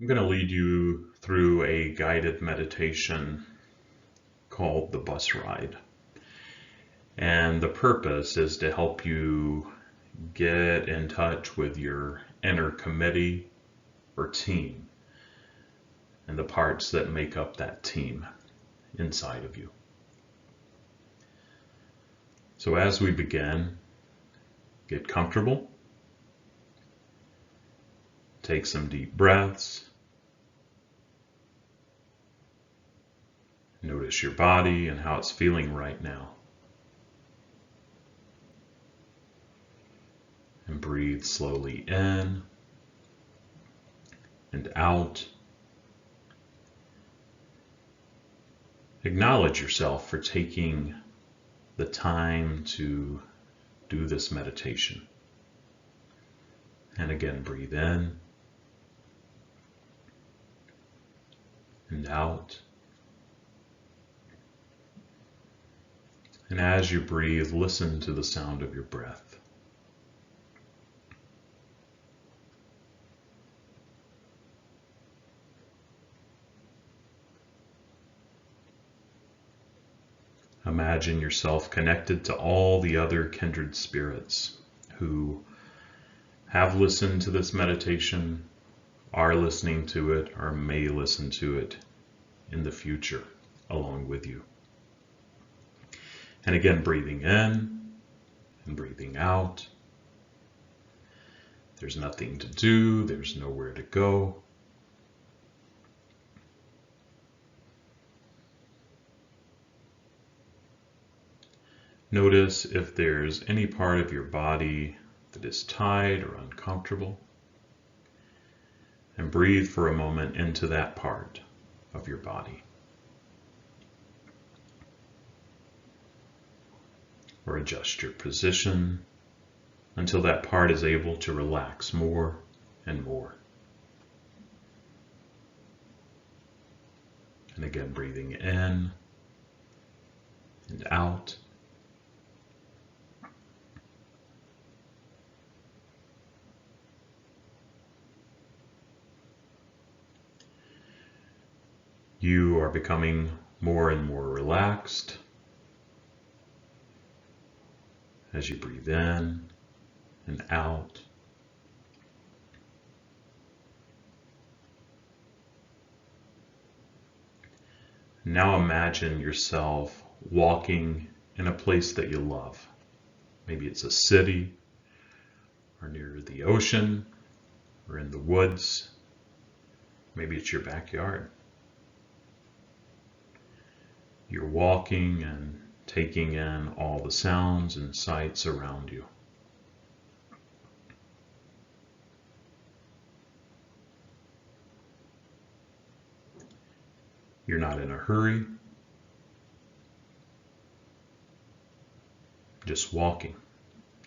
I'm going to lead you through a guided meditation called the bus ride. And the purpose is to help you get in touch with your inner committee or team and the parts that make up that team inside of you. So as we begin, get comfortable, take some deep breaths, notice your body and how it's feeling right now. And breathe slowly in and out. Acknowledge yourself for taking the time to do this meditation. And again, breathe in and out. And as you breathe, listen to the sound of your breath. Imagine yourself connected to all the other kindred spirits who have listened to this meditation, are listening to it, or may listen to it in the future along with you. And again, breathing in and breathing out. There's nothing to do, there's nowhere to go. Notice if there's any part of your body that is tight or uncomfortable, and breathe for a moment into that part of your body. Or adjust your position until that part is able to relax more and more. And again, breathing in and out. You are becoming more and more relaxed as you breathe in and out. Now imagine yourself walking in a place that you love. Maybe it's a city, or near the ocean, or in the woods. Maybe it's your backyard. You're walking and taking in all the sounds and sights around you. You're not in a hurry, just walking,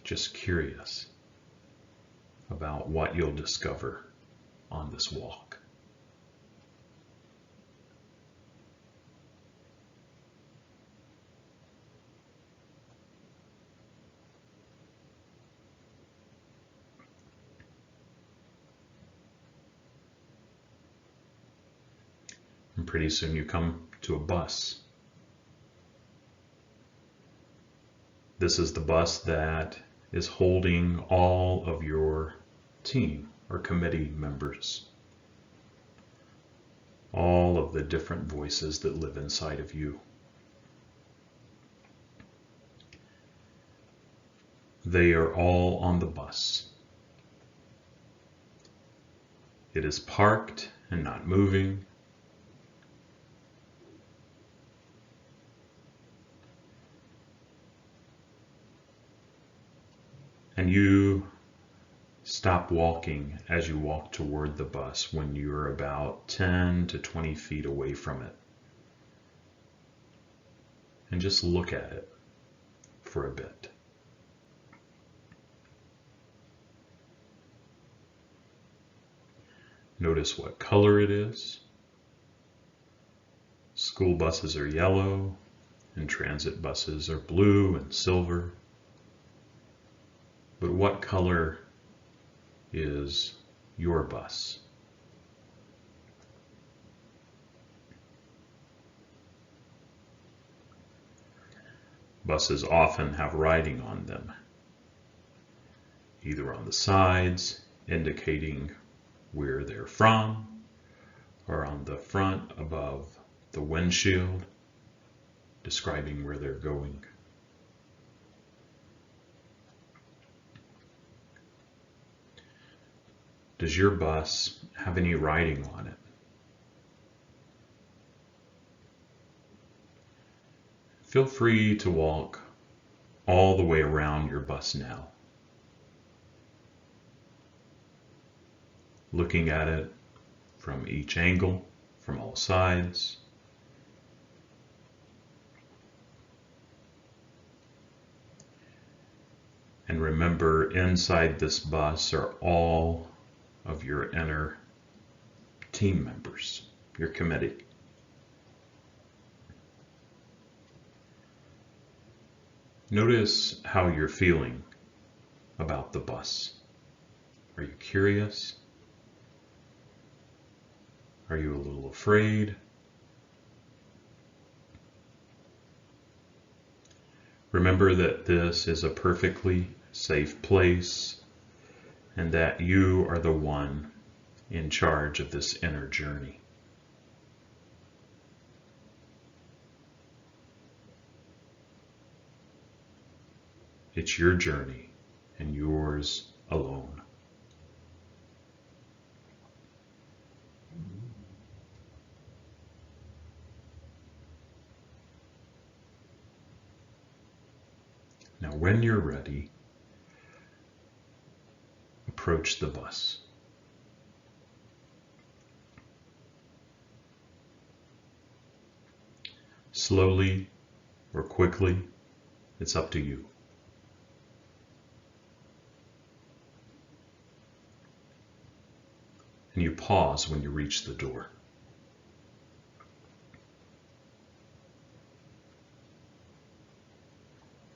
just curious about what you'll discover on this walk. And pretty soon you come to a bus. This is the bus that is holding all of your team or committee members. All of the different voices that live inside of you. They are all on the bus. It is parked and not moving. And you stop walking as you walk toward the bus when you're about 10 to 20 feet away from it. And just look at it for a bit. Notice what color it is. School buses are yellow, and transit buses are blue and silver. But what color is your bus? Buses often have writing on them, either on the sides, indicating where they're from, or on the front above the windshield, describing where they're going. Does your bus have any writing on it? Feel free to walk all the way around your bus now, looking at it from each angle, from all sides. And remember, inside this bus are all of your inner team members, your committee. Notice how you're feeling about the bus. Are you curious? Are you a little afraid? Remember that this is a perfectly safe place and that you are the one in charge of this inner journey. It's your journey and yours alone. Now, when you're ready, approach the bus. Slowly or quickly, it's up to you. And you pause when you reach the door.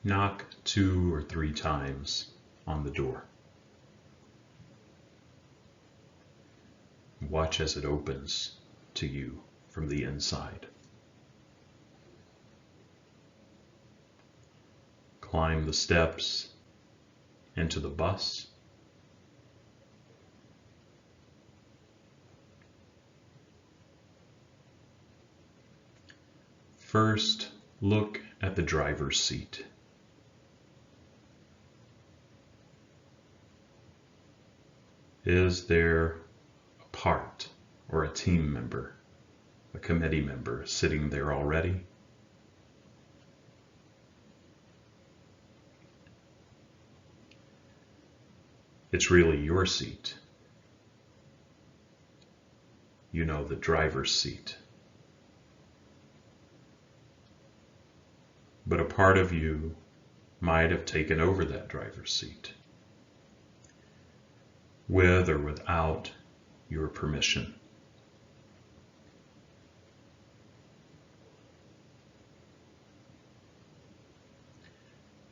Knock 2 or 3 times on the door. Watch as it opens to you from the inside. Climb the steps into the bus. First, look at the driver's seat. Is there a part or a team member, a committee member sitting there already? It's really your seat. You know, the driver's seat. But a part of you might have taken over that driver's seat, with or without your permission.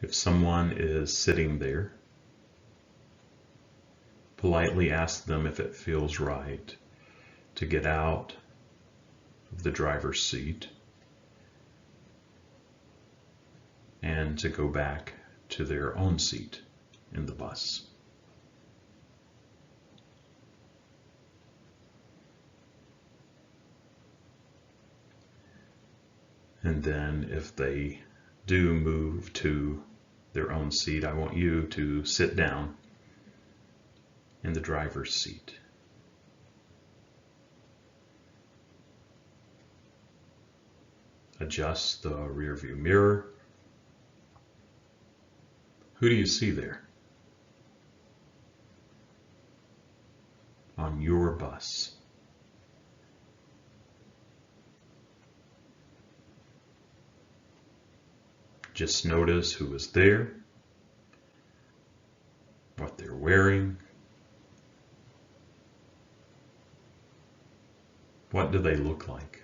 If someone is sitting there, politely ask them if it feels right to get out of the driver's seat and to go back to their own seat in the bus. And then if they do move to their own seat, I want you to sit down in the driver's seat. Adjust the rearview mirror. Who do you see there on your bus? Just notice who is there, what they're wearing, what do they look like.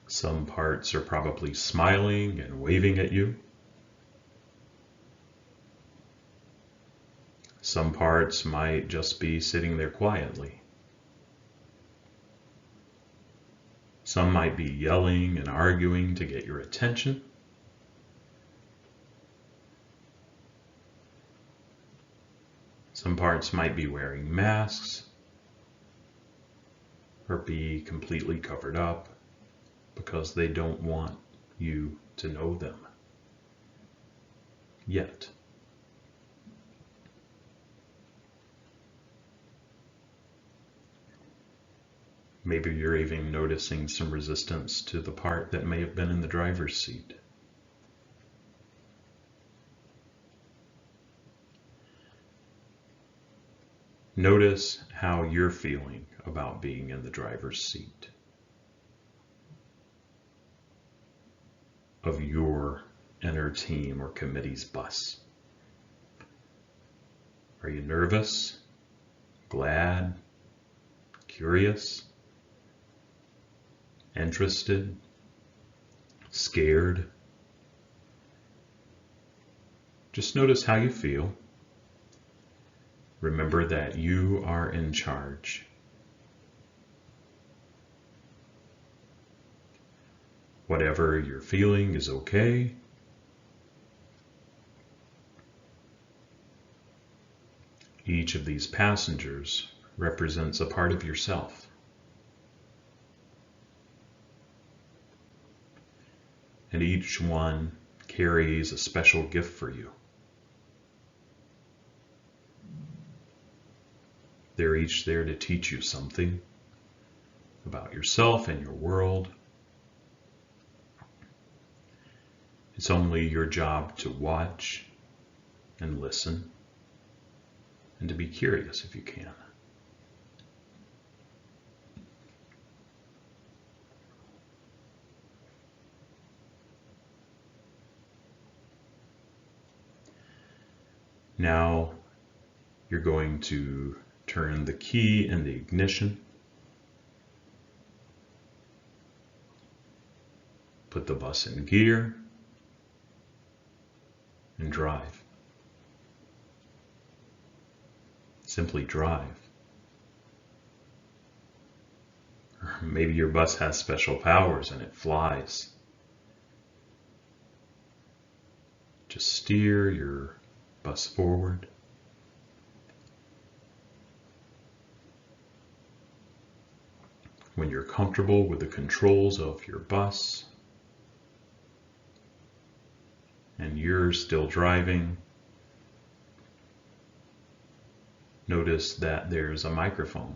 Some parts are probably smiling and waving at you. Some parts might just be sitting there quietly. Some might be yelling and arguing to get your attention. Some parts might be wearing masks or be completely covered up because they don't want you to know them yet. Maybe you're even noticing some resistance to the part that may have been in the driver's seat. Notice how you're feeling about being in the driver's seat of your inner team or committee's bus. Are you nervous, glad, curious, interested, scared? Just notice how you feel. Remember that you are in charge. Whatever you're feeling is okay. Each of these passengers represents a part of yourself. And each one carries a special gift for you. They're each there to teach you something about yourself and your world. It's only your job to watch and listen and to be curious if you can. Now you're going to turn the key in the ignition. Put the bus in gear and drive. Simply drive. Or maybe your bus has special powers and it flies. Just steer your bus forward. When you're comfortable with the controls of your bus and you're still driving, notice that there's a microphone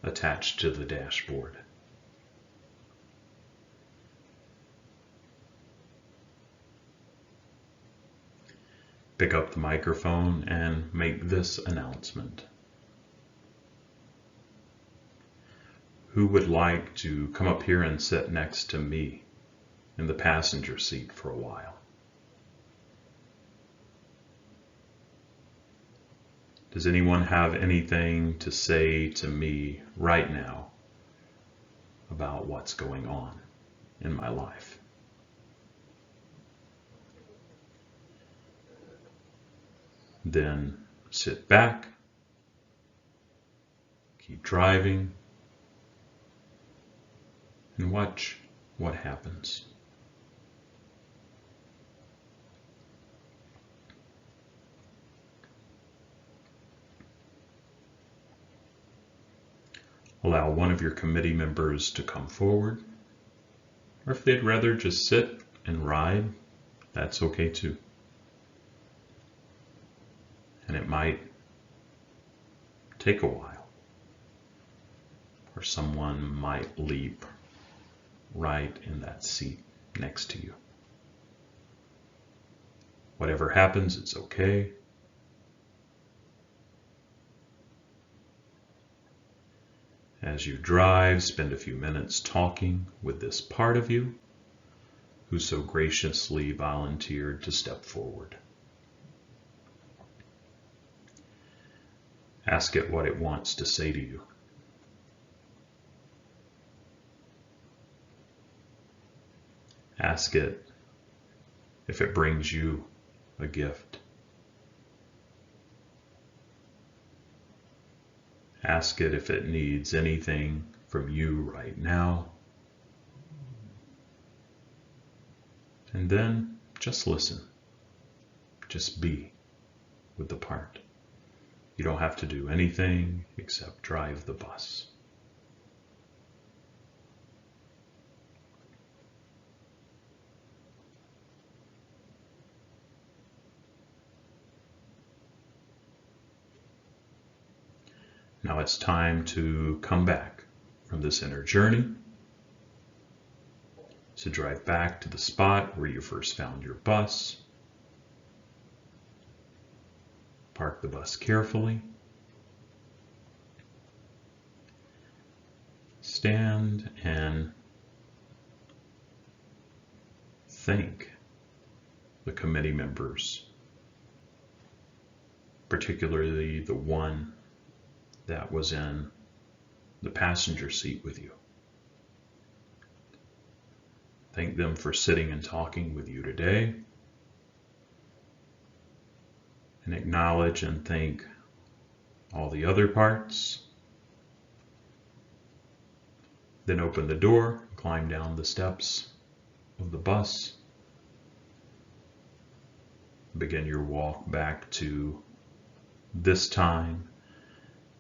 attached to the dashboard. Pick up the microphone and make this announcement. Who would like to come up here and sit next to me in the passenger seat for a while? Does anyone have anything to say to me right now about what's going on in my life? Then sit back, keep driving, and watch what happens. Allow one of your committee members to come forward, or if they'd rather just sit and ride, that's okay too. And it might take a while, or someone might leap right in that seat next to you. Whatever happens, it's okay. As you drive, spend a few minutes talking with this part of you who so graciously volunteered to step forward. Ask it what it wants to say to you. Ask it if it brings you a gift. Ask it if it needs anything from you right now, And then just listen. Just be with the part. You don't have to do anything except drive the bus. Now it's time to come back from this inner journey, to drive back to the spot where you first found your bus. Park the bus carefully. Stand and thank the committee members, particularly the one that was in the passenger seat with you. Thank them for sitting and talking with you today. And acknowledge and thank all the other parts. Then open the door, climb down the steps of the bus. Begin your walk back to this time,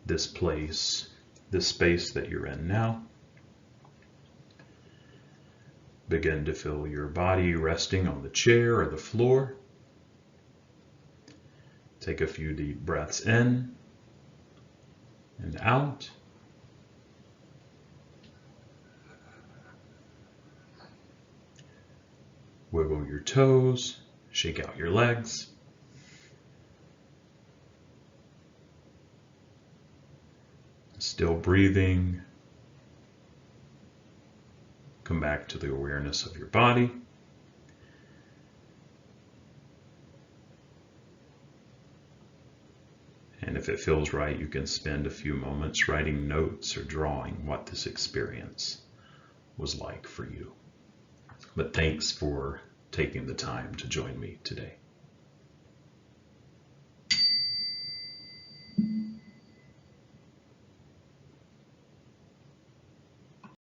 this place, this space that you're in now. Begin to feel your body resting on the chair or the floor. Take a few deep breaths in and out. Wiggle your toes, shake out your legs. Still breathing. Come back to the awareness of your body. And if it feels right, you can spend a few moments writing notes or drawing what this experience was like for you. But thanks for taking the time to join me today.